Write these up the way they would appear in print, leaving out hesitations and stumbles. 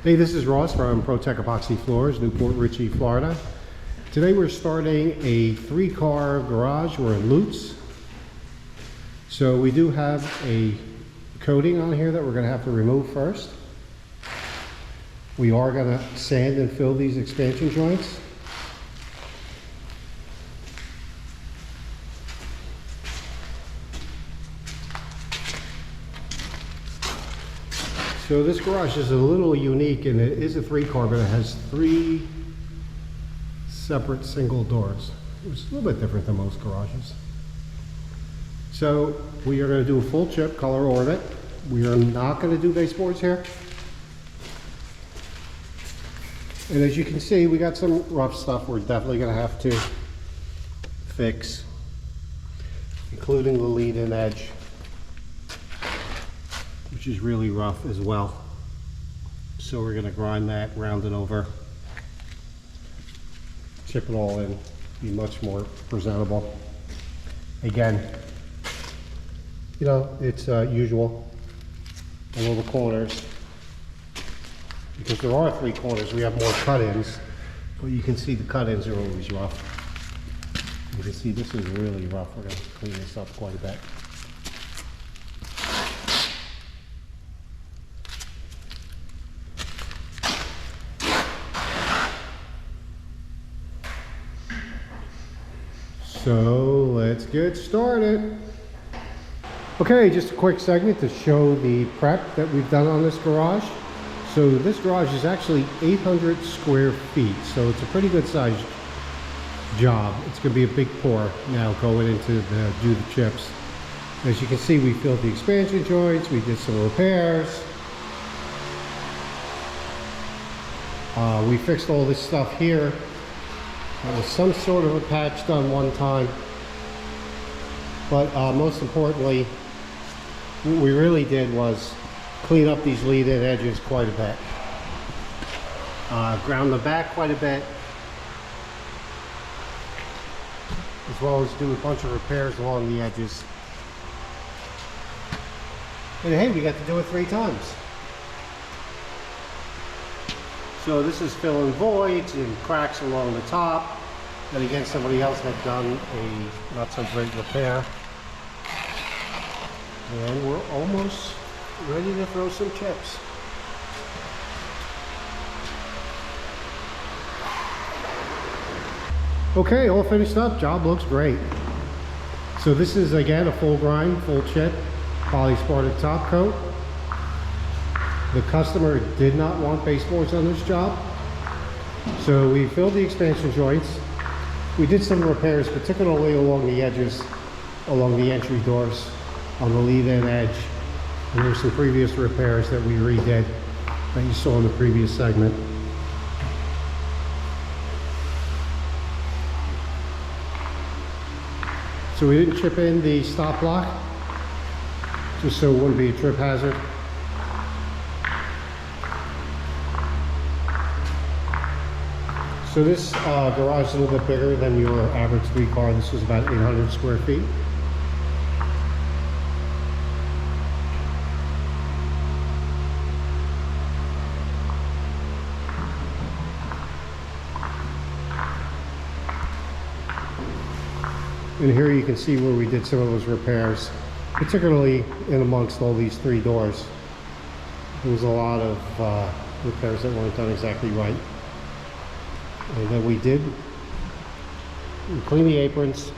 Hey, this is Ross from ProTech Epoxy Floors, Newport Richey, Florida. Today we're starting a 3-car garage. We're in Lutz. So we do have a coating on here that we're going to have to remove first. We are going to sand and fill these expansion joints. So this garage is a little unique, and it is a 3-car, but it has 3 separate single doors, which is a little bit different than most garages. So we are going to do a full chip color orbit. We are not going to do baseboards here. And as you can see, we got some rough stuff we're definitely going to have to fix, including the lead-in edge, which is really rough as well. So we're going to grind that, round it over, chip it all in, be much more presentable. Again, you know, it's usual. All the corners, because there are 3 corners, we have more cut-ins, but you can see the cut-ins are always rough. You can see this is really rough. We're going to clean this up quite a bit. So let's get started. Okay, just a quick segment to show the prep that we've done on this garage. So this garage is actually 800 square feet, so it's a pretty good sized job. It's going to be a big pour now going into do the chips. As you can see, we filled the expansion joints, we did some repairs. We fixed all this stuff here. There was some sort of a patch done one time, but most importantly, what we really did was clean up these lead-in edges quite a bit. Ground them back quite a bit, as well as do a bunch of repairs along the edges. And hey, we got to do it 3 times. So this is filling voids and cracks along the top. And again, somebody else had done a not so great repair. And we're almost ready to throw some chips. Okay, all finished up. Job looks great. So this is again a full grind, full chip, polysported top coat. The customer did not want baseboards on this job, so we filled the expansion joints. We did some repairs, particularly along the edges, along the entry doors, on the lead-in edge. And there's some previous repairs that we redid that you saw in the previous segment. So we didn't chip in the stop block, just so it wouldn't be a trip hazard. So this garage is a little bit bigger than your average 3-car. This was about 800 square feet. And here you can see where we did some of those repairs, particularly in amongst all these 3 doors. There was a lot of repairs that weren't done exactly right. And then we clean the aprons,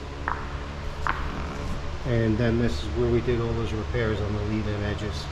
and then this is where we did all those repairs on the lead-in edges.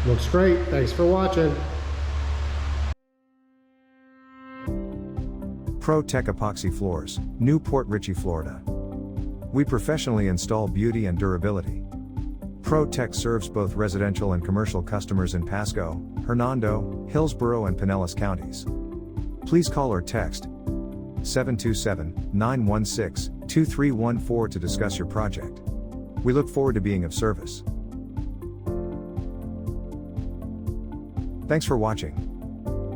Looks great. Thanks for watching. ProTech Epoxy Floors, Newport Richey, Florida. We professionally install beauty and durability. Pro Tech serves both residential and commercial customers in Pasco, Hernando, Hillsborough and Pinellas counties. Please call or text 727-916-2314 to discuss your project. We look forward to being of service. Thanks for watching.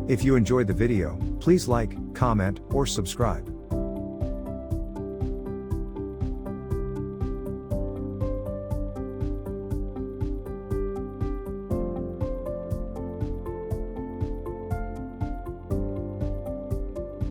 If you enjoyed the video, please like, comment, or subscribe.